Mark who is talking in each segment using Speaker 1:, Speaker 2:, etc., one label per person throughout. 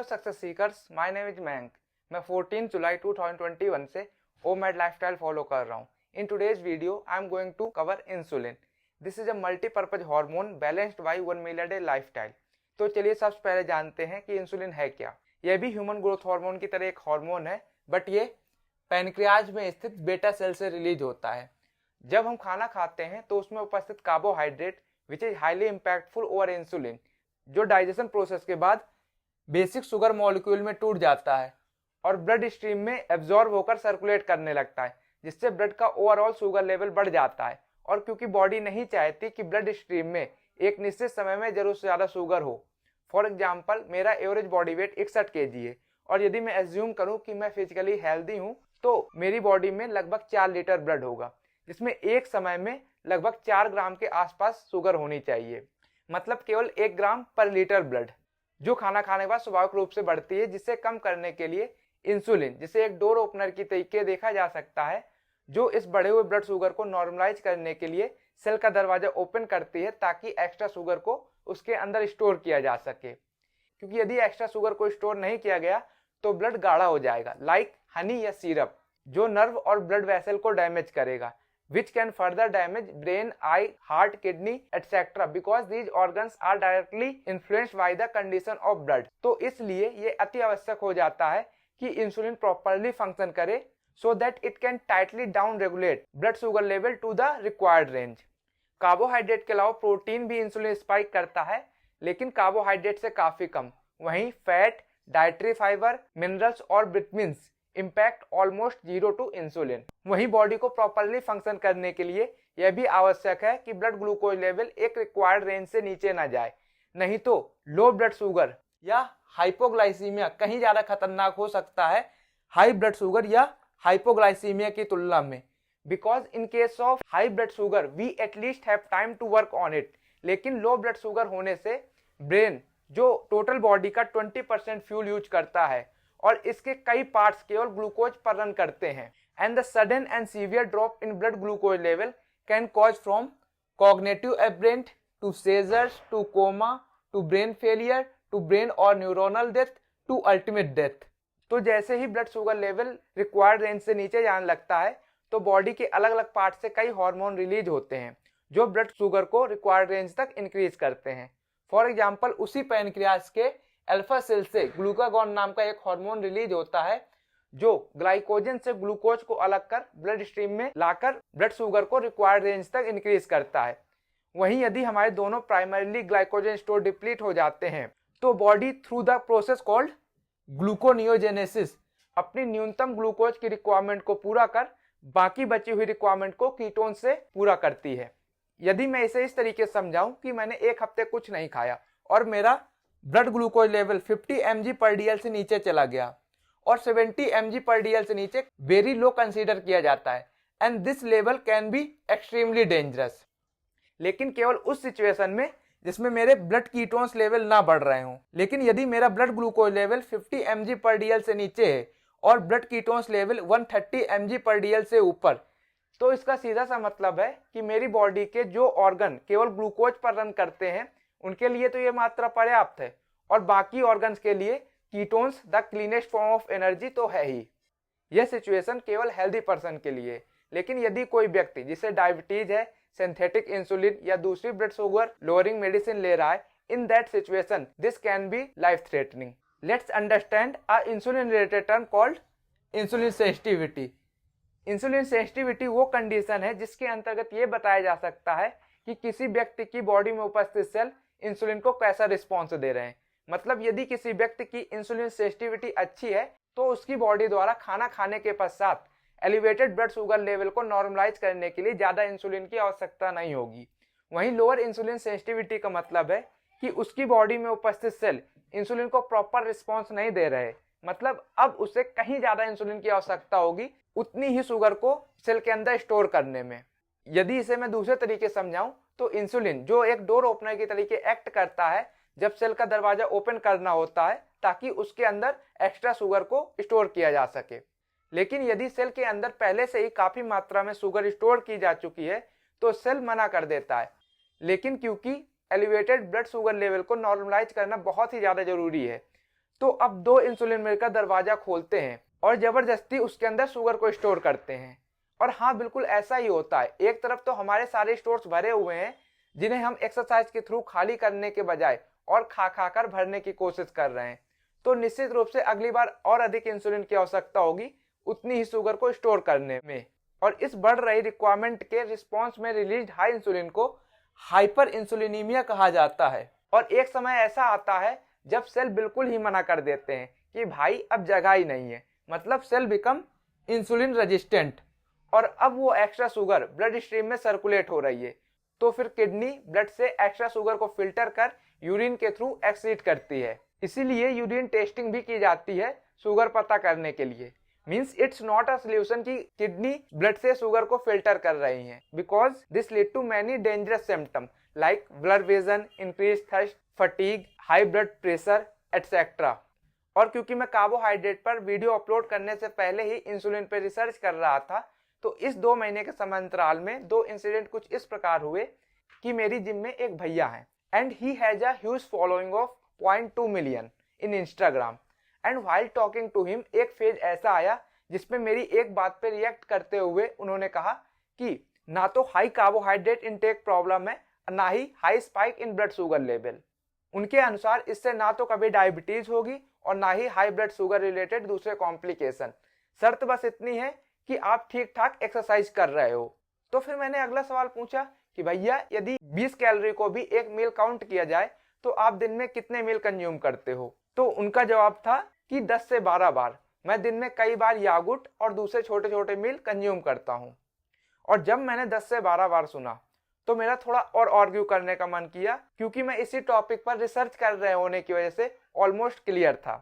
Speaker 1: Success seekers, my name is Mayank. मैं 14 जुलाई 2021 से OMAD lifestyle follow कर रहा हूँ। In today's video I am going to cover insulin. This is a multipurpose hormone balanced by 1 meal a day lifestyle. तो चलिए सबसे पहले जानते हैं कि इंसुलिन है क्या। यह भी ह्यूमन ग्रोथ हार्मोन की तरह एक हार्मोन है, बट ये पैनक्रियाज में स्थित बेटा सेल से रिलीज होता है। जब हम खाना खाते हैं तो उसमें उपस्थित carbohydrate which is highly impactful over insulin, जो डाइजेशन प्रोसेस के बाद बेसिक शुगर मॉलिक्यूल में टूट जाता है और ब्लड स्ट्रीम में एब्जॉर्ब होकर सर्कुलेट करने लगता है, जिससे ब्लड का ओवरऑल शुगर लेवल बढ़ जाता है। और क्योंकि बॉडी नहीं चाहती कि ब्लड स्ट्रीम में एक निश्चित समय में जरूरत से ज्यादा शुगर हो। फॉर एग्जाम्पल, मेरा एवरेज बॉडी वेट 61 kg है और यदि मैं एज्यूम करूं कि मैं फिजिकली हेल्दी हूं तो मेरी बॉडी में लगभग 4 लीटर ब्लड होगा, जिसमें एक समय में लगभग 4 ग्राम के आसपास शुगर होनी चाहिए। मतलब केवल 1 ग्राम पर लीटर ब्लड, जो खाना खाने के बाद स्वाभाविक रूप से बढ़ती है। जिसे कम करने के लिए इंसुलिन, जिसे एक डोर ओपनर की तरीके देखा जा सकता है, जो इस बढ़े हुए ब्लड शुगर को नॉर्मलाइज करने के लिए सेल का दरवाजा ओपन करती है, ताकि एक्स्ट्रा शुगर को उसके अंदर स्टोर किया जा सके। क्योंकि यदि एक्स्ट्रा शुगर को स्टोर नहीं किया गया तो ब्लड गाढ़ा हो जाएगा, लाइक हनी या सिरप, जो नर्व और ब्लड वेसल को डैमेज करेगा, which can further damage brain, eye, heart, kidney, etc. because these organs are directly influenced by the condition of blood. तो इसलिए ये अति आवश्यक हो जाता है कि इंसुलिन प्रॉपर्ली फंक्शन करे, so that it can tightly down regulate blood sugar level to the required range. Carbohydrate के अलावा प्रोटीन भी इंसुलिन स्पाइक करता है, लेकिन कार्बोहाइड्रेट से काफी कम। वहीं फैट, डाइटरी फाइबर, मिनरल्स और vitamins impact almost zero to insulin. वहीं बॉडी को प्रॉपर्ली फंक्शन करने के लिए यह भी आवश्यक है कि ब्लड ग्लूकोज लेवल एक रिक्वायर्ड रेंज से नीचे ना जाए, नहीं तो लो ब्लड शुगर या हाइपोग्लाइसीमिया कहीं ज्यादा खतरनाक हो सकता है हाई ब्लड शुगर या हाइपोग्लाइसीमिया की तुलना में। Because in case of high blood sugar we at least have time to work on it. लेकिन लो ब्लड शुगर होने से ब्रेन, जो टोटल बॉडी का 20% फ्यूल यूज करता है, और इसके कई पार्ट्स केवल ग्लूकोज पर रन करते हैं। And the sudden and severe drop in blood glucose level can cause from cognitive aberrant to seizures to coma to brain failure to brain और neuronal death to ultimate death. तो जैसे ही blood sugar level required range से नीचे जाने लगता है तो बॉडी के अलग अलग पार्ट से कई हार्मोन रिलीज होते हैं, जो ब्लड शुगर को रिक्वायर्ड रेंज तक इंक्रीज करते हैं। फॉर एग्जाम्पल, उसी पैनक्रियाज के अल्फा सेल से ग्लूकागॉन नाम का एक हार्मोन रिलीज होता है, जो ग्लाइकोजन से ग्लूकोज को अलग कर ब्लड स्ट्रीम में लाकर ब्लड शुगर को रिक्वायर्ड रेंज तक इंक्रीज करता है। वहीं यदि हमारे दोनों प्राइमरीली ग्लाइकोजन स्टोर डिप्लीट हो जाते हैं तो body through the process called gluconeogenesis अपनी न्यूनतम ग्लूकोज की रिक्वायरमेंट को पूरा कर बाकी बची हुई रिक्वायरमेंट को कीटोन से पूरा करती है। यदि मैं इसे इस तरीके से समझाऊं कि मैंने एक हफ्ते कुछ नहीं खाया और मेरा ब्लड ग्लूकोज लेवल 50 mg/dl से नीचे चला गया, और 70 mg/dl से नीचे वेरी लो कंसीडर किया जाता है, and this level can be extremely dangerous. लेकिन केवल उस सिचुएशन में जिसमें मेरे ब्लड कीटोन्स लेवल ना बढ़ रहे हों। लेकिन यदि मेरा ब्लड ग्लूकोज लेवल 50 mg/dl से नीचे है और ब्लड कीटोन्स लेवल 130 mg/dl से ऊपर, तो इसका सीधा सा मतलब है कि मेरी बॉडी के जो ऑर्गन केवल ग्लूकोज पर रन करते हैं उनके लिए तो ये मात्रा पर्याप्त है, और बाकी ऑर्गन्स के लिए ketones the cleanest form of energy तो है ही। यह सिचुएशन केवल हेल्दी पर्सन के लिए। लेकिन यदि कोई व्यक्ति जिसे डायबिटीज है, सिंथेटिक इंसुलिन या दूसरी ब्लड शुगर लोअरिंग मेडिसिन ले रहा है, in that situation this can B life threatening. Let's understand a insulin related term called insulin sensitivity. Insulin sensitivity वो कंडीशन है जिसके अंतर्गत ये बताया जा सकता है कि किसी व्यक्ति की बॉडी में उपस्थित सेल इंसुलिन को कैसा रिस्पॉन्स दे रहे हैं। मतलब यदि किसी व्यक्ति की इंसुलिन सेंसिटिविटी अच्छी है तो उसकी बॉडी द्वारा खाना खाने के पश्चात एलिवेटेड ब्लड शुगर लेवल को नॉर्मलाइज करने के लिए ज्यादा इंसुलिन की आवश्यकता नहीं होगी। वहीं लोअर इंसुलिन सेंसिटिविटी का मतलब है कि उसकी बॉडी में उपस्थित सेल इंसुलिन को प्रॉपर रिस्पॉन्स नहीं दे रहे। मतलब अब उसे कहीं ज्यादा इंसुलिन की आवश्यकता होगी उतनी ही शुगर को सेल के अंदर स्टोर करने में। यदि इसे मैं दूसरे तरीके समझाऊं तो इंसुलिन जो एक डोर ओपनर की तरीके एक्ट करता है जब सेल का दरवाजा ओपन करना होता है, ताकि उसके अंदर एक्स्ट्रा शुगर को स्टोर किया जा सके। लेकिन यदि सेल के अंदर पहले से ही काफी मात्रा में शुगर स्टोर की जा चुकी है तो सेल मना कर देता है। लेकिन क्योंकि एलिवेटेड ब्लड शुगर लेवल को नॉर्मलाइज करना बहुत ही ज्यादा जरूरी है, तो अब दो इंसुलिन मिलकर दरवाजा खोलते हैं और जबरदस्ती उसके अंदर शुगर को स्टोर करते हैं। और हाँ, बिल्कुल ऐसा ही होता है। एक तरफ तो हमारे सारे स्टोर्स भरे हुए हैं जिन्हें हम एक्सरसाइज के थ्रू खाली करने के बजाय और खा खा कर भरने की कोशिश कर रहे हैं, तो निश्चित रूप से अगली बार और अधिक इंसुलिन की आवश्यकता होगी उतनी ही शुगर को स्टोर करने में। और इस बढ़ रही रिक्वायरमेंट के रिस्पॉन्स में रिलीज हाई इंसुलिन को हाइपर इंसुलिनीमिया कहा जाता है। और एक समय ऐसा आता है जब सेल बिल्कुल ही मना कर देते हैं कि भाई अब जगह ही नहीं है, मतलब सेल बिकम इंसुलिन रेजिस्टेंट, और अब वो एक्स्ट्रा शुगर ब्लड स्ट्रीम में सर्कुलेट हो रही है। तो फिर किडनी ब्लड से एक्स्ट्रा शुगर को फिल्टर कर यूरिन के थ्रू एक्सीट करती है। इसीलिए यूरिन टेस्टिंग भी की जाती है शुगर पता करने के लिए। Means it's not a solution कि किडनी ब्लड से शुगर को फिल्टर कर रही है, because this lead to many dangerous symptom like blur vision, increase thirst, fatigue, high blood pressure etcetera. और क्योंकि मैं कार्बोहाइड्रेट पर वीडियो अपलोड करने से पहले ही इंसुलिन पर रिसर्च कर रहा था, तो इस 2 महीने के समांतराल में 2 इंसिडेंट कुछ इस प्रकार हुए कि मेरी जिम में एक भैया हैं and he has a huge following of 0.2 million in Instagram. And while talking to him एक फेज ऐसा आया जिसमें मेरी एक बात पे रिएक्ट करते हुए उन्होंने कहा कि ना तो हाई कार्बोहाइड्रेट इनटेक प्रॉब्लम है, ना ही high spike in blood sugar level. उनके अनुसार इससे ना तो कभी डायबिटीज होगी और ना ही हाई ब्लड शुगर रिलेटेड दूसरे कॉम्प्लिकेशन। शर्त बस इतनी है कि आप ठीक ठाक एक्सरसाइज कर रहे हो। तो फिर मैंने अगला सवाल पूछा कि भैया यदि 20 कैलोरी को भी एक मील काउंट किया जाए तो आप दिन में कितने मील कंज्यूम करते हो? तो उनका जवाब था कि 10 से 12 बार। मैं दिन में कई बार यागुट और दूसरे छोटे छोटे मील कंज्यूम करता हूँ। और जब मैंने 10 से 12 बार सुना तो मेरा थोड़ा और आर्ग्यू करने का मन किया, क्योंकि मैं इसी टॉपिक पर रिसर्च कर रहे होने की वजह से ऑलमोस्ट क्लियर था।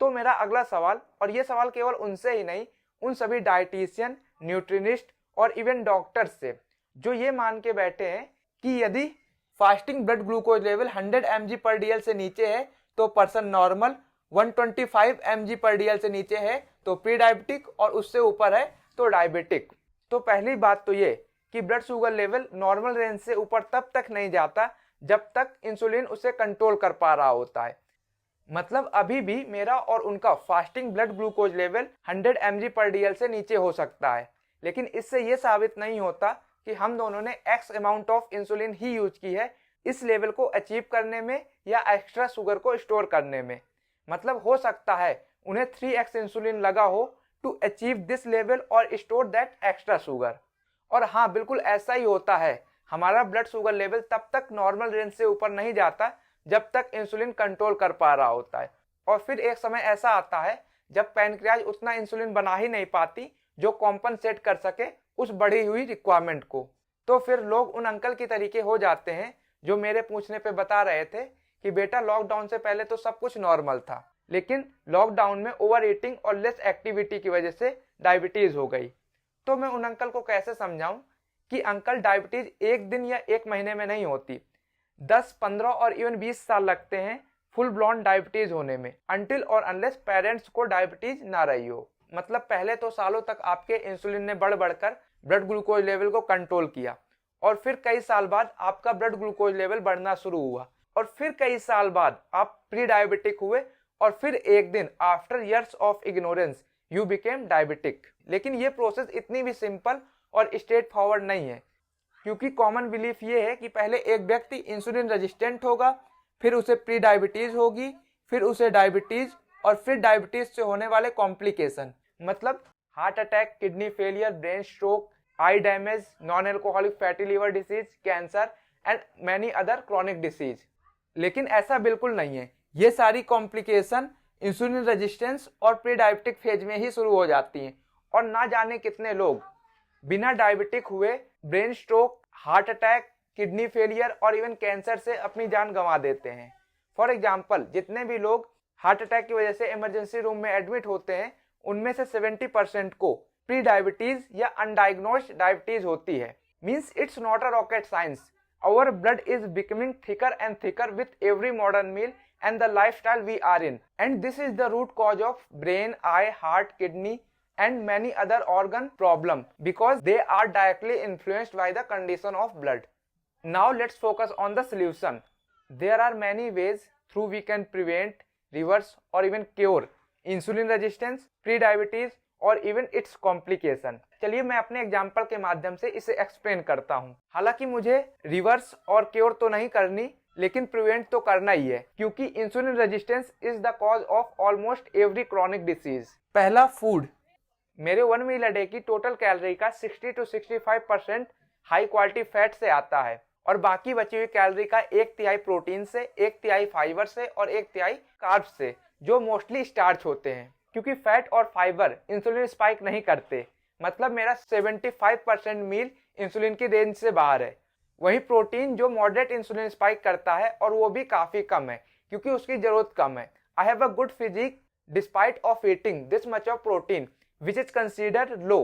Speaker 1: तो मेरा अगला सवाल, और ये सवाल केवल उनसे ही नहीं, उन सभी डाइटिशियन, न्यूट्रिनिस्ट और इवन डॉक्टर्स से जो ये मान के बैठे हैं कि यदि fasting blood glucose level 100 mg पर DL से नीचे है तो पर्सन नॉर्मल, 125 mg पर DL से नीचे है तो प्री डायबिटिक, और उससे ऊपर है तो डायबिटिक। तो पहली बात तो ये कि blood sugar level normal range से ऊपर तब तक नहीं जाता जब तक इंसुलिन उसे कंट्रोल कर पा रहा होता है। मतलब अभी भी मेरा और उनका fasting blood glucose level 100 mg पर DL से नीचे हो सकता है, लेकिन इससे यह साबित नहीं होता कि हम दोनों ने x amount of insulin he use की है इस लेवल को अचीव करने में या एक्स्ट्रा शुगर को स्टोर करने में। मतलब हो सकता है उन्हें 3x इंसुलिन लगा हो टू अचीव दिस लेवल और स्टोर दैट एक्स्ट्रा शुगर। और हाँ, बिल्कुल ऐसा ही होता है। हमारा ब्लड शुगर लेवल तब तक नॉर्मल रेंज से ऊपर नहीं जाता जब तक इंसुलिन कंट्रोल कर पा रहा होता है। और फिर एक समय ऐसा आता है जब पैनक्रियाज उतना इंसुलिन बना ही नहीं पाती जो कॉम्पनसेट कर सके उस बढ़ी हुई रिक्वायरमेंट को। तो फिर लोग उन अंकल की तरीके हो जाते हैं जो मेरे पूछने पे बता रहे थे कि बेटा लॉकडाउन से पहले तो सब कुछ नॉर्मल था, लेकिन लॉकडाउन में ओवर ईटिंग और लेस एक्टिविटी की वजह से डायबिटीज हो गई। तो मैं उन अंकल को कैसे समझाऊं कि अंकल डायबिटीज एक दिन या एक महीने में नहीं होती, 10, 15 और इवन 20 साल लगते हैं फुल ब्लॉन डायबिटीज होने में, अनटिल और अनलेस पेरेंट्स को डायबिटीज ना रही हो। मतलब पहले तो सालों तक आपके इंसुलिन ने बढ़ बढ़कर ब्लड ग्लूकोज लेवल को कंट्रोल किया, और फिर कई साल बाद आपका ब्लड ग्लूकोज लेवल बढ़ना शुरू हुआ, और फिर कई साल बाद आप प्री डायबिटिक हुए, और फिर एक दिन after years of ignorance you became diabetic. लेकिन ये प्रोसेस इतनी भी सिंपल और स्ट्रेट फॉरवर्ड नहीं है, क्योंकि कॉमन बिलीफ ये है कि पहले एक व्यक्ति इंसुलिन रेजिस्टेंट होगा, फिर उसे प्री डायबिटीज होगी, फिर उसे डायबिटीज, और फिर डायबिटीज से होने वाले कॉम्प्लिकेशन, मतलब heart attack, kidney failure, brain stroke, I damage, non alcoholic fatty liver disease, cancer and many other chronic disease. लेकिन ऐसा बिल्कुल नहीं है। ये सारी कॉम्प्लिकेशन इंसुलिन रेजिस्टेंस और प्री डायबिटिक फेज में ही शुरू हो जाती हैं, और ना जाने कितने लोग बिना डायबिटिक हुए brain stroke, heart attack, kidney failure और इवन कैंसर से अपनी जान गंवा देते हैं। फॉर एग्जाम्पल, जितने भी लोग हार्ट अटैक की वजह से इमरजेंसी रूम में एडमिट होते हैं उनमें से 70% को प्री डायबिटीज या अनडायग्नोस्ड डायबिटीज होती है। Means it's not a rocket science. Our blood is becoming thicker and thicker with every modern meal and the lifestyle we are in. And this is the root cause of brain, eye, heart, kidney and many other organ problem because they are directly influenced by the condition of blood. Now let's focus on the solution. There are many ways through we can prevent, reverse और even cure insulin resistance, pre diabetes और even its complication. चलिए मैं अपने example के माध्यम से इसे explain करता हूं। हालांकि मुझे रिवर्स और क्योर तो नहीं करनी, लेकिन प्रिवेंट तो करना ही है, क्योंकि insulin resistance is the cause of almost every chronic disease. पहला, फूड। मेरे 1 मील अ डे की टोटल कैलोरी का 60 to 65% हाई क्वालिटी फैट से आता है और बाकी बची हुई कैलोरी का 1/3 प्रोटीन से, 1/3 फाइबर से और 1/3 कार्ब्स से, जो मोस्टली स्टार्च होते हैं। क्योंकि फैट और फाइबर इंसुलिन स्पाइक नहीं करते, मतलब मेरा 75% मील इंसुलिन की रेंज से बाहर है। वही प्रोटीन जो मॉडरेट इंसुलिन स्पाइक करता है, और वो भी काफी कम है क्योंकि उसकी जरूरत कम है। I have a good physique despite of eating this much of protein which is considered low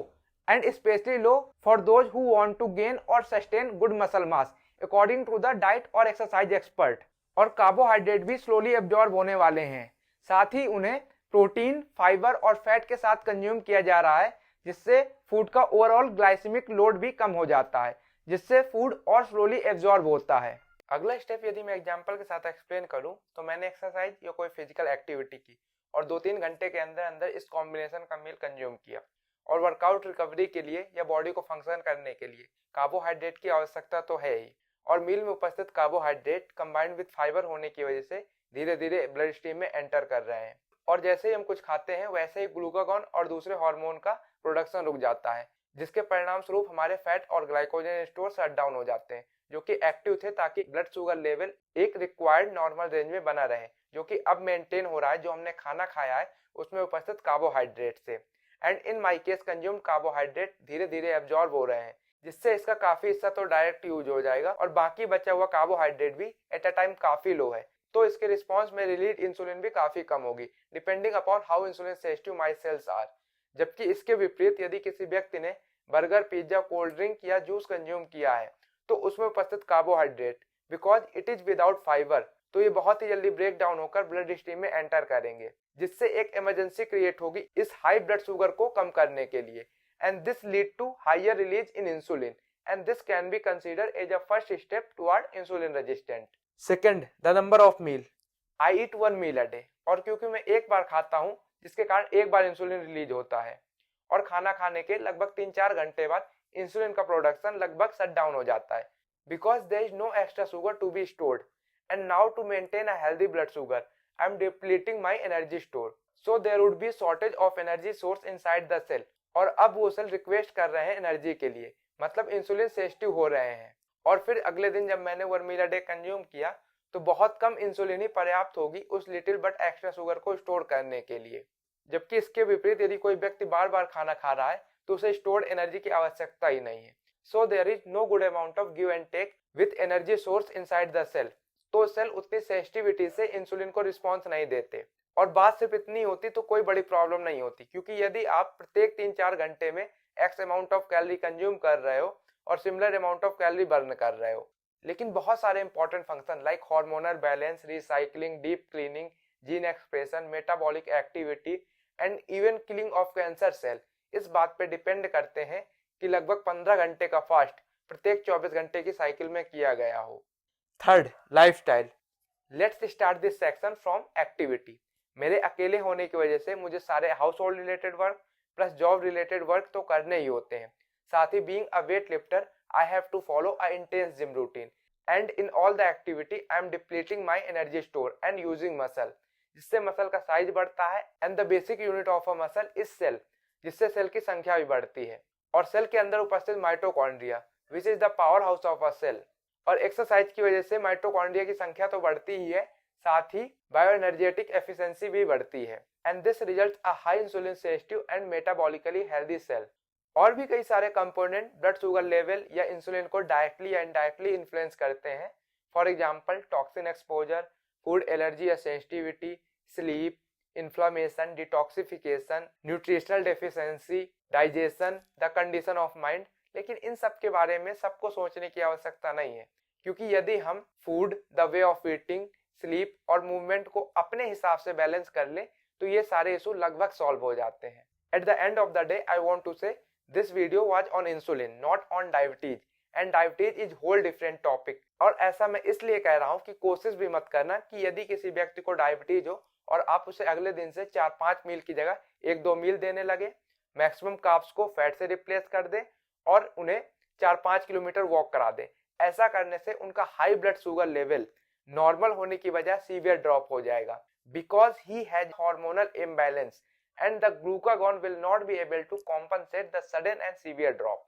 Speaker 1: and especially low for those who want to gain or sustain good muscle mass according to the diet or exercise expert। और carbohydrate भी slowly absorb होने वाले हैं, साथ ही उन्हें protein, fibre और fat के साथ कंज्यूम किया जा रहा है, जिससे फूड का ओवरऑल ग्लाइसेमिक लोड भी कम हो जाता है, जिससे फूड और स्लोली एब्जॉर्ब होता है। अगला स्टेप यदि मैं एग्जांपल के साथ एक्सप्लेन करूं, तो मैंने एक्सरसाइज या कोई फिजिकल एक्टिविटी की और 2-3 घंटे के अंदर अंदर इस कॉम्बिनेशन का मील कंज्यूम किया। और वर्कआउट रिकवरी के लिए या बॉडी को फंक्शन करने के लिए कार्बोहाइड्रेट की आवश्यकता तो है ही, और मील में उपस्थित कार्बोहाइड्रेट कंबाइंड विद फाइबर होने की वजह से धीरे धीरे ब्लड स्ट्रीम में एंटर कर रहे हैं, और जैसे ही हम कुछ खाते हैं वैसे ही ग्लूकागॉन और दूसरे हार्मोन का प्रोडक्शन रुक जाता है, जिसके परिणाम स्वरूप हमारे फैट और ग्लाइकोजन स्टोर शट डाउन हो जाते हैं, जो कि एक्टिव थे ताकि ब्लड शुगर लेवल एक रिक्वायर्ड नॉर्मल रेंज में बना रहे, जो कि अब मेंटेन हो रहा है जो हमने खाना खाया है उसमें उपस्थित कार्बोहाइड्रेट से। And in my case consumed carbohydrate धीरे धीरे एब्जॉर्ब हो रहे हैं, जिससे इसका काफी हिस्सा तो डायरेक्ट यूज हो जाएगा और बाकी बचा हुआ कार्बोहाइड्रेट भी एट अ टाइम काफी लो है, तो इसके रिस्पॉन्स में रिलीज इंसुलिन भी काफी कम होगी, depending upon how insulin sensitive my cells are. जबकि इसके विपरीत यदि किसी व्यक्ति ने बर्गर, पिज्जा, कोल्ड ड्रिंक या जूस कंज्यूम किया है, तो उसमें उपस्थित carbohydrate because it is without fibre, तो ये बहुत ही जल्दी ब्रेक डाउन होकर ब्लड स्ट्रीम में एंटर करेंगे, जिससे एक इमरजेंसी क्रिएट होगी इस हाई ब्लड शुगर को कम करने के लिए, and this lead to higher release in insulin, and this can be considered as a first step toward insulin resistant. Second, the number of meal. I eat 1 meal a day, और क्योंकि मैं एक बार खाता हूँ जिसके कारण एक बार इंसुलिन रिलीज होता है, और खाना खाने के लगभग 3-4 घंटे बाद इंसुलिन का प्रोडक्शन लगभग शट डाउन हो जाता है, because there is no extra sugar to be stored, and now to maintain a healthy blood sugar I am depleting my energy store, so there would be shortage of energy source inside the cell। और अब वो cell request कर रहे हैं energy के लिए, मतलब insulin sensitive हो रहे हैं, और फिर अगले दिन जब मैंने 1 मील अ डे कंज्यूम किया तो बहुत कम इंसुलिन ही पर्याप्त होगी उस लिटिल बट एक्स्ट्रा शुगर को स्टोर करने के लिए। जबकि इसके विपरीत यदि कोई व्यक्ति बार बार खाना खा रहा है तो उसे स्टोर्ड एनर्जी की आवश्यकता ही नहीं है, so there is no good amount of give and take with energy source inside the cell, तो सेल उतनी सेंसिटिविटी से इंसुलिन को रिस्पॉन्स नहीं देते। और बात सिर्फ इतनी होती तो कोई बड़ी प्रॉब्लम नहीं होती, क्योंकि यदि आप प्रत्येक 3-4 घंटे में x amount of calorie consume कर रहे हो और similar amount of calorie burn कर रहे हो, लेकिन बहुत सारे important function like hormonal balance, recycling, deep cleaning, gene expression, metabolic activity and even killing of cancer cell इस बात पे डिपेंड करते हैं कि लगभग 15 घंटे का फास्ट प्रत्येक 24 घंटे की साइकिल में किया गया हो। Third, lifestyle. Let's start this section from activity. मेरे अकेले होने की वजह से मुझे सारे household related work plus job related work तो करने ही होते हैं, साथ ही being a weight lifter I have to follow a intense gym routine, and in all the activity I am depleting my energy store and using muscle, जिससे muscle का size बढ़ता है, and the basic unit of a muscle is cell, जिससे cell की संख्या भी बढ़ती है, और सेल के अंदर उपस्थित mitochondria which is the power house of a cell. और एक्सरसाइज की वजह से माइटोकॉन्ड्रिया की संख्या तो बढ़ती ही है, साथ ही बायो एनर्जेटिक एफिशिएंसी भी बढ़ती है, and this results a high insulin sensitive and metabolically healthy cell. और भी कई सारे कंपोनेंट ब्लड शुगर लेवल या इंसुलिन को डायरेक्टली या इनडायरेक्टली इन्फ्लुएंस करते हैं, for example toxin exposure, food allergy या sensitivity, sleep, inflammation, detoxification, nutritional deficiency, digestion, the condition of mind. लेकिन इन सब के बारे में सबको सोचने की आवश्यकता नहीं है, क्योंकि यदि हम food, the way of eating, sleep और मूवमेंट को अपने हिसाब से बैलेंस कर ले तो ये सारे इशू लगभग सॉल्व हो जाते हैं। At the end of the day I want to say this video was on insulin, not on diabetes, and diabetes is whole different topic. और ऐसा मैं इसलिए कह रहा हूँ कि कोशिश भी मत करना कि यदि किसी व्यक्ति को डायबिटीज हो और आप उसे अगले दिन से 4-5 मील की जगह 1-2 मील देने लगे। मैक्सिमम कार्ब्स को फैट से रिप्लेस कर दें और उन्हें 4-5 किलोमीटर वॉक करा दें। ऐसा करने से उनका high blood sugar level normal होने की वजह सीवियर ड्रॉप हो जाएगा, because he has hormonal imbalance and the glucagon will not be able to compensate the sudden and severe drop.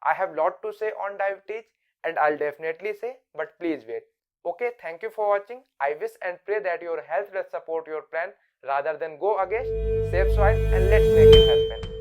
Speaker 1: I have lot to say on diabetes and I'll definitely say, but please wait. Okay, thank you for watching. I wish and pray that your health will support your plan rather than go against. Save soil and let's make it happen.